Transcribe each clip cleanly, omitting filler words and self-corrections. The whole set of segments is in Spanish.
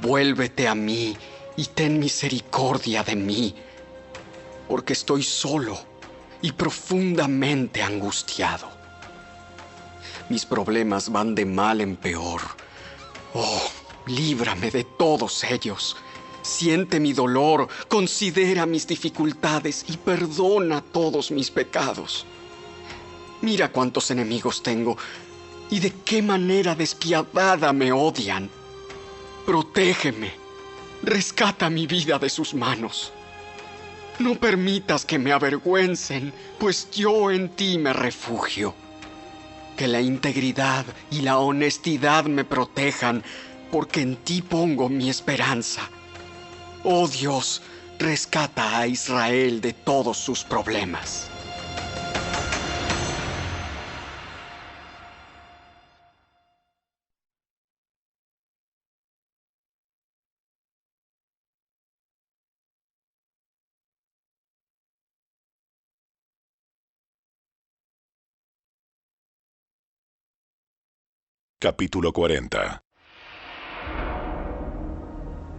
vuélvete a mí y ten misericordia de mí, porque estoy solo y profundamente angustiado. Mis problemas van de mal en peor. Oh, líbrame de todos ellos. Siente mi dolor, considera mis dificultades y perdona todos mis pecados. Mira cuántos enemigos tengo y de qué manera despiadada me odian. Protégeme, rescata mi vida de sus manos. No permitas que me avergüencen, pues yo en ti me refugio. Que la integridad y la honestidad me protejan, porque en ti pongo mi esperanza. Oh Dios, rescata a Israel de todos sus problemas. Capítulo 40.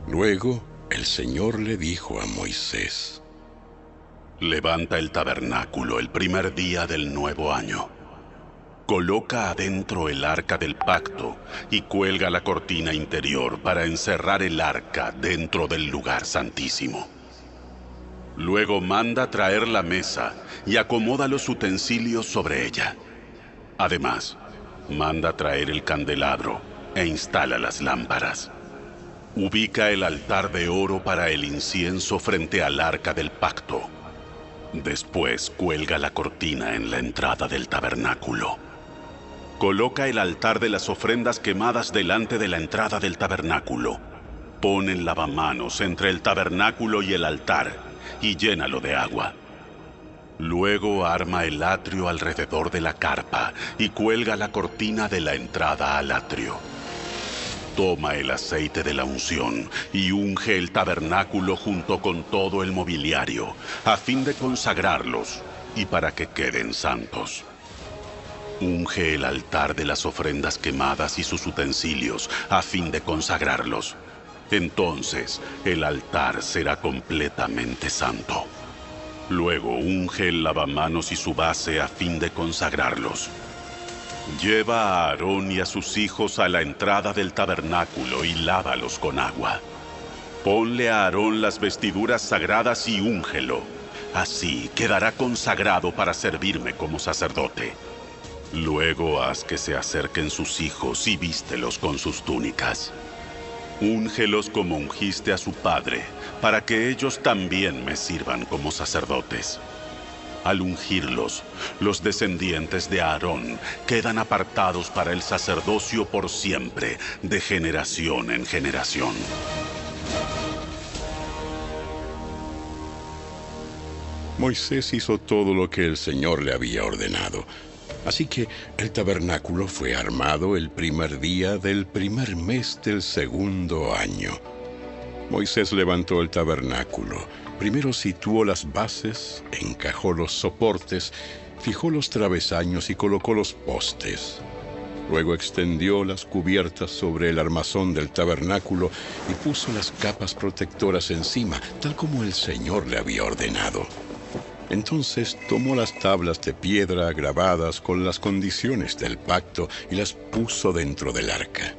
Luego el Señor le dijo a Moisés: Levanta el tabernáculo el primer día del nuevo año. Coloca adentro el arca del pacto y cuelga la cortina interior para encerrar el arca dentro del lugar santísimo. Luego manda traer la mesa y acomoda los utensilios sobre ella. Además, manda traer el candelabro e instala las lámparas. Ubica el altar de oro para el incienso frente al arca del pacto. Después cuelga la cortina en la entrada del tabernáculo. Coloca el altar de las ofrendas quemadas delante de la entrada del tabernáculo. Pon el lavamanos entre el tabernáculo y el altar y llénalo de agua. Luego arma el atrio alrededor de la carpa y cuelga la cortina de la entrada al atrio. Toma el aceite de la unción y unge el tabernáculo junto con todo el mobiliario, a fin de consagrarlos y para que queden santos. Unge el altar de las ofrendas quemadas y sus utensilios, a fin de consagrarlos. Entonces el altar será completamente santo. Luego unge el lavamanos y su base a fin de consagrarlos. Lleva a Aarón y a sus hijos a la entrada del tabernáculo y lávalos con agua. Ponle a Aarón las vestiduras sagradas y úngelo. Así quedará consagrado para servirme como sacerdote. Luego haz que se acerquen sus hijos y vístelos con sus túnicas. Úngelos como ungiste a su padre, para que ellos también me sirvan como sacerdotes. Al ungirlos, los descendientes de Aarón quedan apartados para el sacerdocio por siempre, de generación en generación. Moisés hizo todo lo que el Señor le había ordenado. Así que el tabernáculo fue armado el primer día del primer mes del segundo año. Moisés levantó el tabernáculo. Primero situó las bases, encajó los soportes, fijó los travesaños y colocó los postes. Luego extendió las cubiertas sobre el armazón del tabernáculo y puso las capas protectoras encima, tal como el Señor le había ordenado. Entonces tomó las tablas de piedra grabadas con las condiciones del pacto y las puso dentro del arca.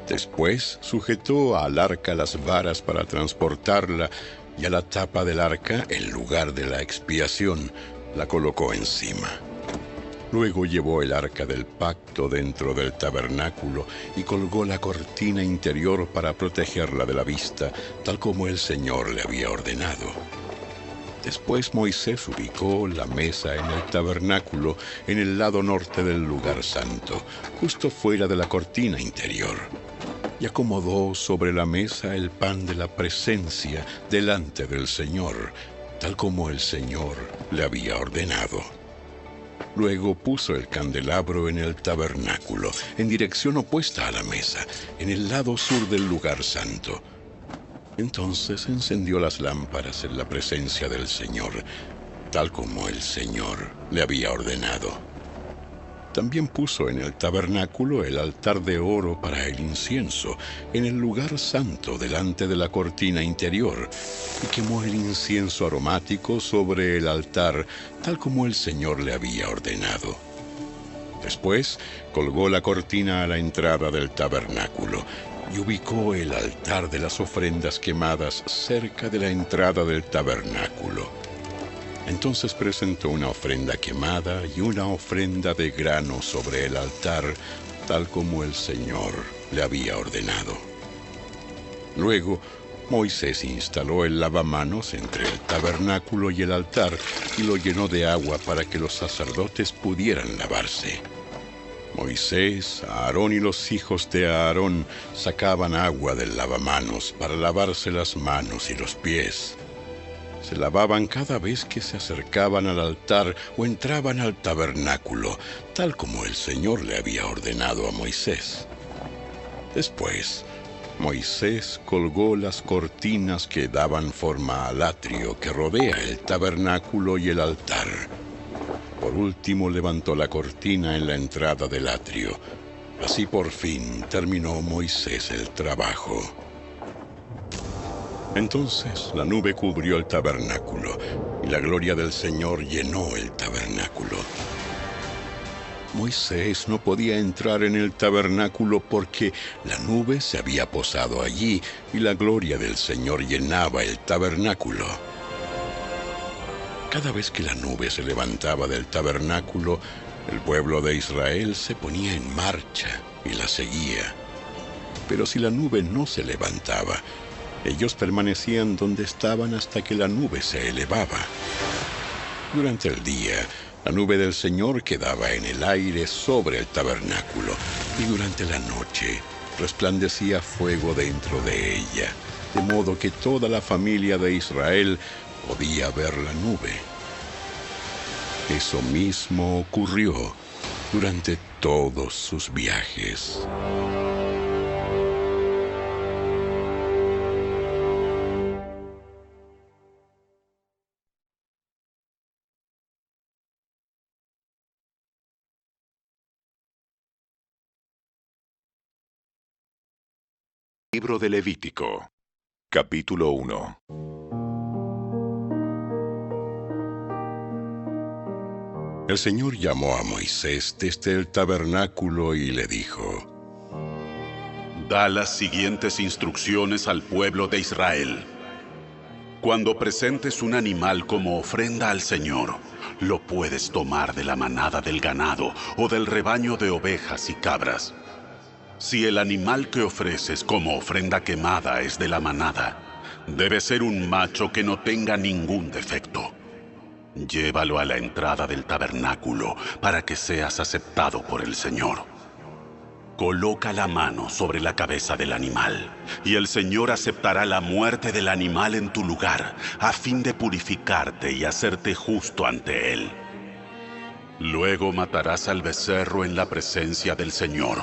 Después sujetó al arca las varas para transportarla y a la tapa del arca, el lugar de la expiación, la colocó encima. Luego llevó el arca del pacto dentro del tabernáculo y colgó la cortina interior para protegerla de la vista, tal como el Señor le había ordenado. Después Moisés ubicó la mesa en el tabernáculo en el lado norte del lugar santo, justo fuera de la cortina interior, y acomodó sobre la mesa el pan de la presencia delante del Señor, tal como el Señor le había ordenado. Luego puso el candelabro en el tabernáculo, en dirección opuesta a la mesa, en el lado sur del lugar santo. Entonces encendió las lámparas en la presencia del Señor, tal como el Señor le había ordenado. También puso en el tabernáculo el altar de oro para el incienso, en el lugar santo delante de la cortina interior, y quemó el incienso aromático sobre el altar, tal como el Señor le había ordenado. Después colgó la cortina a la entrada del tabernáculo y ubicó el altar de las ofrendas quemadas cerca de la entrada del tabernáculo. Entonces presentó una ofrenda quemada y una ofrenda de grano sobre el altar, tal como el Señor le había ordenado. Luego, Moisés instaló el lavamanos entre el tabernáculo y el altar y lo llenó de agua para que los sacerdotes pudieran lavarse. Moisés, Aarón y los hijos de Aarón sacaban agua del lavamanos para lavarse las manos y los pies. Se lavaban cada vez que se acercaban al altar o entraban al tabernáculo, tal como el Señor le había ordenado a Moisés. Después, Moisés colgó las cortinas que daban forma al atrio que rodea el tabernáculo y el altar. Por último, levantó la cortina en la entrada del atrio. Así por fin terminó Moisés el trabajo. Entonces la nube cubrió el tabernáculo, y la gloria del Señor llenó el tabernáculo. Moisés no podía entrar en el tabernáculo porque la nube se había posado allí, y la gloria del Señor llenaba el tabernáculo. Cada vez que la nube se levantaba del tabernáculo, el pueblo de Israel se ponía en marcha y la seguía. Pero si la nube no se levantaba, ellos permanecían donde estaban hasta que la nube se elevaba. Durante el día, la nube del Señor quedaba en el aire sobre el tabernáculo, y durante la noche resplandecía fuego dentro de ella, de modo que toda la familia de Israel podía ver la nube. Eso mismo ocurrió durante todos sus viajes. Libro de Levítico, capítulo 1. El Señor llamó a Moisés desde el tabernáculo y le dijo: Da las siguientes instrucciones al pueblo de Israel. Cuando presentes un animal como ofrenda al Señor, lo puedes tomar de la manada del ganado o del rebaño de ovejas y cabras. Si el animal que ofreces como ofrenda quemada es de la manada, debe ser un macho que no tenga ningún defecto. Llévalo a la entrada del tabernáculo para que seas aceptado por el Señor. Coloca la mano sobre la cabeza del animal, y el Señor aceptará la muerte del animal en tu lugar, a fin de purificarte y hacerte justo ante Él. Luego matarás al becerro en la presencia del Señor,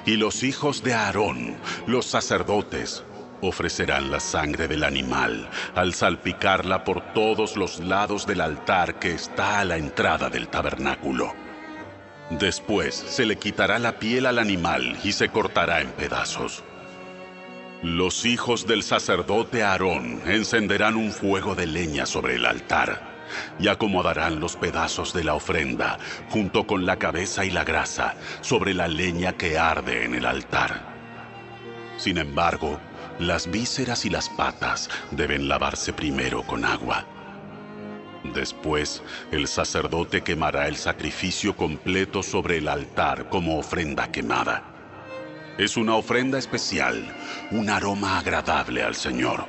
y los hijos de Aarón, los sacerdotes, ofrecerán la sangre del animal al salpicarla por todos los lados del altar que está a la entrada del tabernáculo. Después se le quitará la piel al animal y se cortará en pedazos. Los hijos del sacerdote Aarón encenderán un fuego de leña sobre el altar y acomodarán los pedazos de la ofrenda, junto con la cabeza y la grasa, sobre la leña que arde en el altar. Sin embargo, las vísceras y las patas deben lavarse primero con agua. Después, el sacerdote quemará el sacrificio completo sobre el altar como ofrenda quemada. Es una ofrenda especial, un aroma agradable al Señor.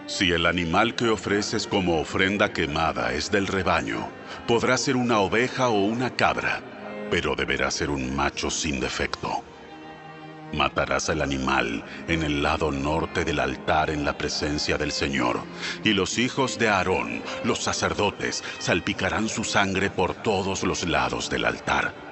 Si el animal que ofreces como ofrenda quemada es del rebaño, podrá ser una oveja o una cabra, pero deberá ser un macho sin defecto. Matarás al animal en el lado norte del altar en la presencia del Señor, y los hijos de Aarón, los sacerdotes, salpicarán su sangre por todos los lados del altar.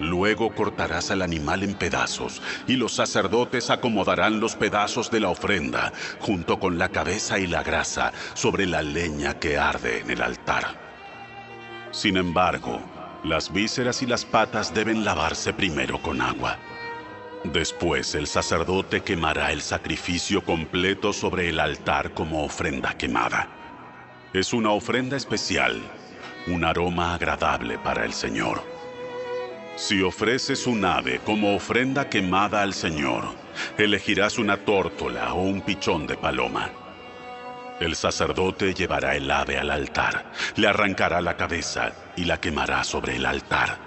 Luego cortarás al animal en pedazos, y los sacerdotes acomodarán los pedazos de la ofrenda, junto con la cabeza y la grasa, sobre la leña que arde en el altar. Sin embargo, Las vísceras y las patas deben lavarse primero con agua. Después el sacerdote quemará el sacrificio completo sobre el altar como ofrenda quemada. Es una ofrenda especial, un aroma agradable para el Señor. Si ofreces un ave como ofrenda quemada al Señor, elegirás una tórtola o un pichón de paloma. El sacerdote llevará el ave al altar, le arrancará la cabeza y la quemará sobre el altar.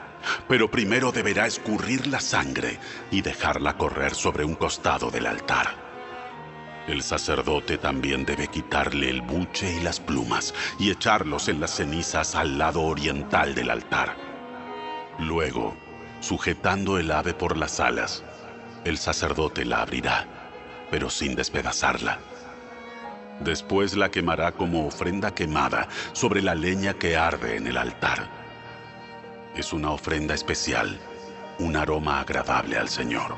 Pero primero deberá escurrir la sangre y dejarla correr sobre un costado del altar. El sacerdote también debe quitarle el buche y las plumas y echarlos en las cenizas al lado oriental del altar. Luego, sujetando el ave por las alas, el sacerdote la abrirá, pero sin despedazarla. Después la quemará como ofrenda quemada sobre la leña que arde en el altar. Es una ofrenda especial, un aroma agradable al Señor.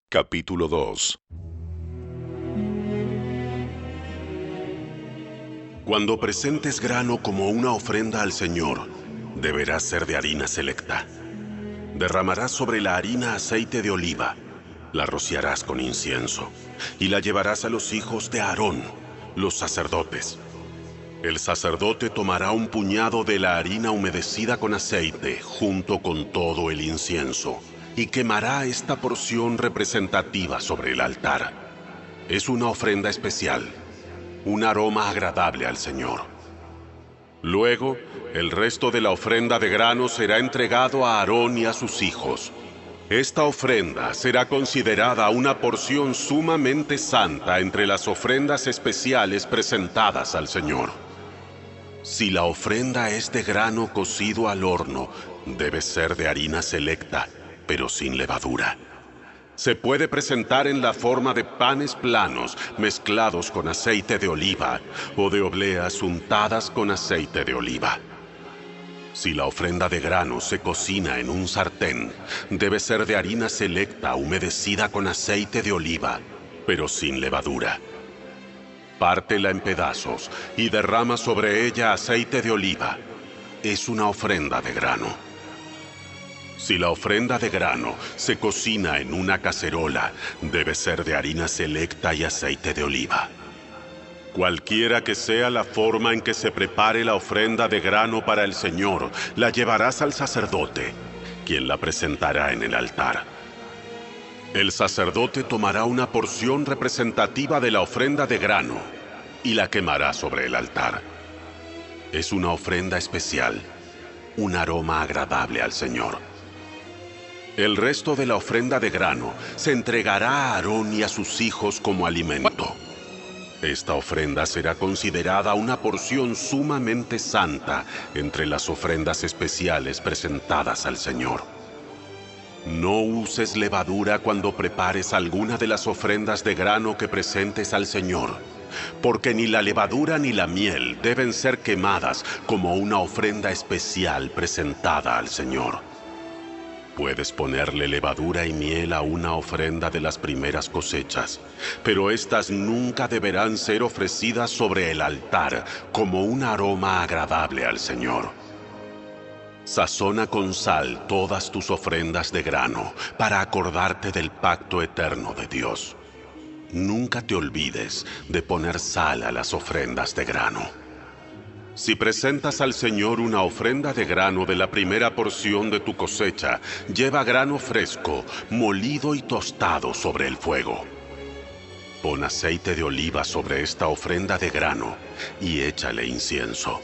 Capítulo 2. Cuando presentes grano como una ofrenda al Señor, deberá ser de harina selecta. Derramarás sobre la harina aceite de oliva, la rociarás con incienso, y la llevarás a los hijos de Aarón, los sacerdotes. El sacerdote tomará un puñado de la harina humedecida con aceite, junto con todo el incienso, y quemará esta porción representativa sobre el altar. Es una ofrenda especial, un aroma agradable al Señor. Luego, el resto de la ofrenda de grano será entregado a Aarón y a sus hijos. Esta ofrenda será considerada una porción sumamente santa entre las ofrendas especiales presentadas al Señor. Si la ofrenda es de grano cocido al horno, debe ser de harina selecta, pero sin levadura. Se puede presentar en la forma de panes planos mezclados con aceite de oliva o de obleas untadas con aceite de oliva. Si la ofrenda de grano se cocina en un sartén, debe ser de harina selecta humedecida con aceite de oliva, pero sin levadura. Pártela en pedazos y derrama sobre ella aceite de oliva. Es una ofrenda de grano. Si la ofrenda de grano se cocina en una cacerola, debe ser de harina selecta y aceite de oliva. Cualquiera que sea la forma en que se prepare la ofrenda de grano para el Señor, la llevarás al sacerdote, quien la presentará en el altar. El sacerdote tomará una porción representativa de la ofrenda de grano y la quemará sobre el altar. Es una ofrenda especial, un aroma agradable al Señor. El resto de la ofrenda de grano se entregará a Aarón y a sus hijos como alimento. Esta ofrenda será considerada una porción sumamente santa entre las ofrendas especiales presentadas al Señor. No uses levadura cuando prepares alguna de las ofrendas de grano que presentes al Señor, porque ni la levadura ni la miel deben ser quemadas como una ofrenda especial presentada al Señor. Puedes ponerle levadura y miel a una ofrenda de las primeras cosechas, pero estas nunca deberán ser ofrecidas sobre el altar como un aroma agradable al Señor. Sazona con sal todas tus ofrendas de grano para acordarte del pacto eterno de Dios. Nunca te olvides de poner sal a las ofrendas de grano. Si presentas al Señor una ofrenda de grano de la primera porción de tu cosecha, lleva grano fresco, molido y tostado sobre el fuego. Pon aceite de oliva sobre esta ofrenda de grano y échale incienso.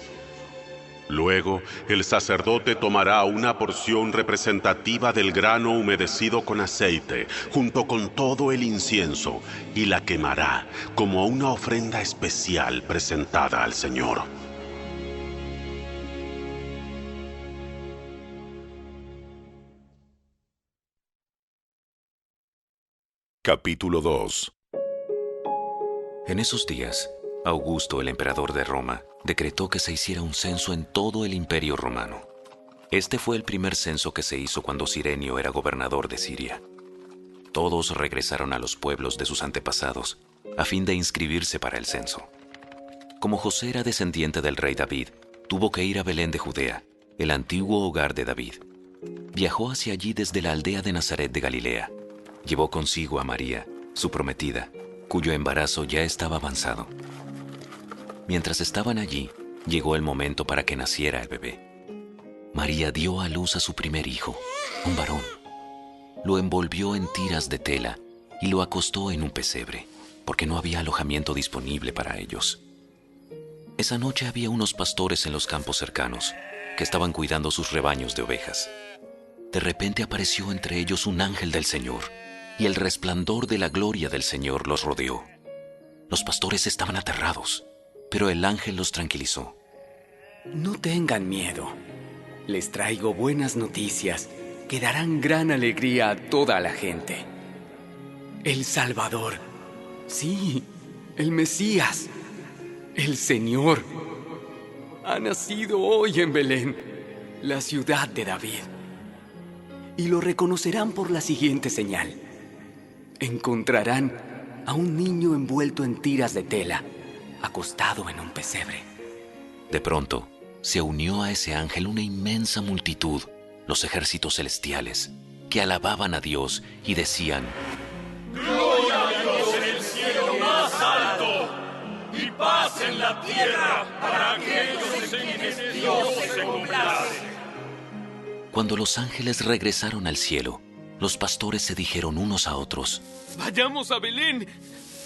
Luego, el sacerdote tomará una porción representativa del grano humedecido con aceite, junto con todo el incienso, y la quemará como una ofrenda especial presentada al Señor. Capítulo 2. En esos días, Augusto, el emperador de Roma, decretó que se hiciera un censo en todo el imperio romano. Este fue el primer censo que se hizo cuando Cirenio era gobernador de Siria. Todos regresaron a los pueblos de sus antepasados, a fin de inscribirse para el censo. Como José era descendiente del rey David, tuvo que ir a Belén de Judea, el antiguo hogar de David. Viajó hacia allí desde la aldea de Nazaret de Galilea. Llevó consigo a María, su prometida, cuyo embarazo ya estaba avanzado. Mientras estaban allí, llegó el momento para que naciera el bebé. María dio a luz a su primer hijo, un varón. Lo envolvió en tiras de tela y lo acostó en un pesebre, porque no había alojamiento disponible para ellos. Esa noche había unos pastores en los campos cercanos, que estaban cuidando sus rebaños de ovejas. De repente apareció entre ellos un ángel del Señor, y el resplandor de la gloria del Señor los rodeó. Los pastores estaban aterrados, pero el ángel los tranquilizó. No tengan miedo. Les traigo buenas noticias que darán gran alegría a toda la gente. El Salvador, sí, el Mesías, el Señor, ha nacido hoy en Belén, la ciudad de David. Y lo reconocerán por la siguiente señal. Encontrarán a un niño envuelto en tiras de tela, acostado en un pesebre. De pronto, se unió a ese ángel una inmensa multitud, los ejércitos celestiales, que alababan a Dios y decían: ¡Gloria a Dios en el cielo más alto! ¡Y paz en la tierra para aquellos en quienes Dios se complace! Cuando los ángeles regresaron al cielo, los pastores se dijeron unos a otros: ¡Vayamos a Belén!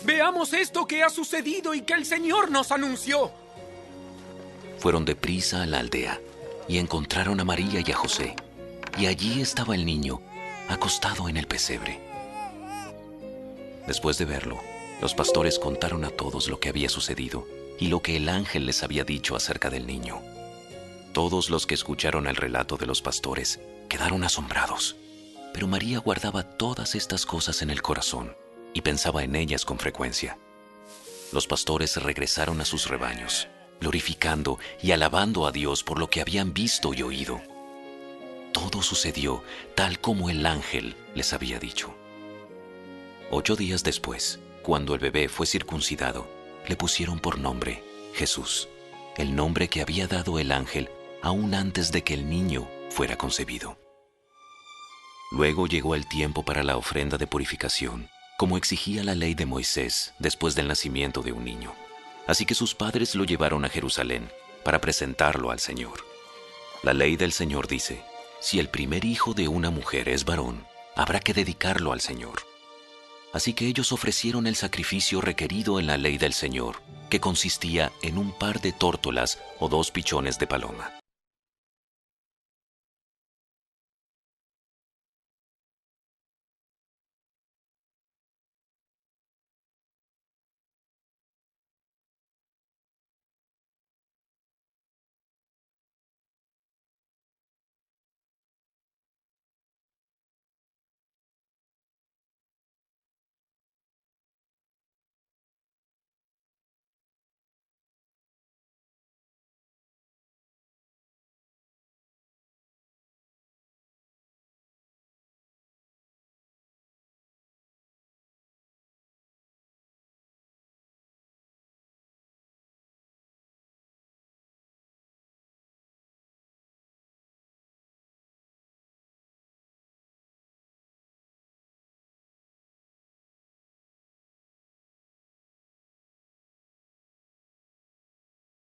¡Veamos esto que ha sucedido y que el Señor nos anunció! Fueron deprisa a la aldea y encontraron a María y a José, y allí estaba el niño, acostado en el pesebre. Después de verlo, los pastores contaron a todos lo que había sucedido y lo que el ángel les había dicho acerca del niño. Todos los que escucharon el relato de los pastores quedaron asombrados, pero María guardaba todas estas cosas en el corazón y pensaba en ellas con frecuencia. Los pastores regresaron a sus rebaños, glorificando y alabando a Dios por lo que habían visto y oído. Todo sucedió tal como el ángel les había dicho. 8 días después, cuando el bebé fue circuncidado, le pusieron por nombre Jesús, el nombre que había dado el ángel aún antes de que el niño fuera concebido. Luego llegó el tiempo para la ofrenda de purificación, como exigía la ley de Moisés después del nacimiento de un niño. Así que sus padres lo llevaron a Jerusalén para presentarlo al Señor. La ley del Señor dice: si el primer hijo de una mujer es varón, habrá que dedicarlo al Señor. Así que ellos ofrecieron el sacrificio requerido en la ley del Señor, que consistía en un par de tórtolas o 2 pichones de paloma.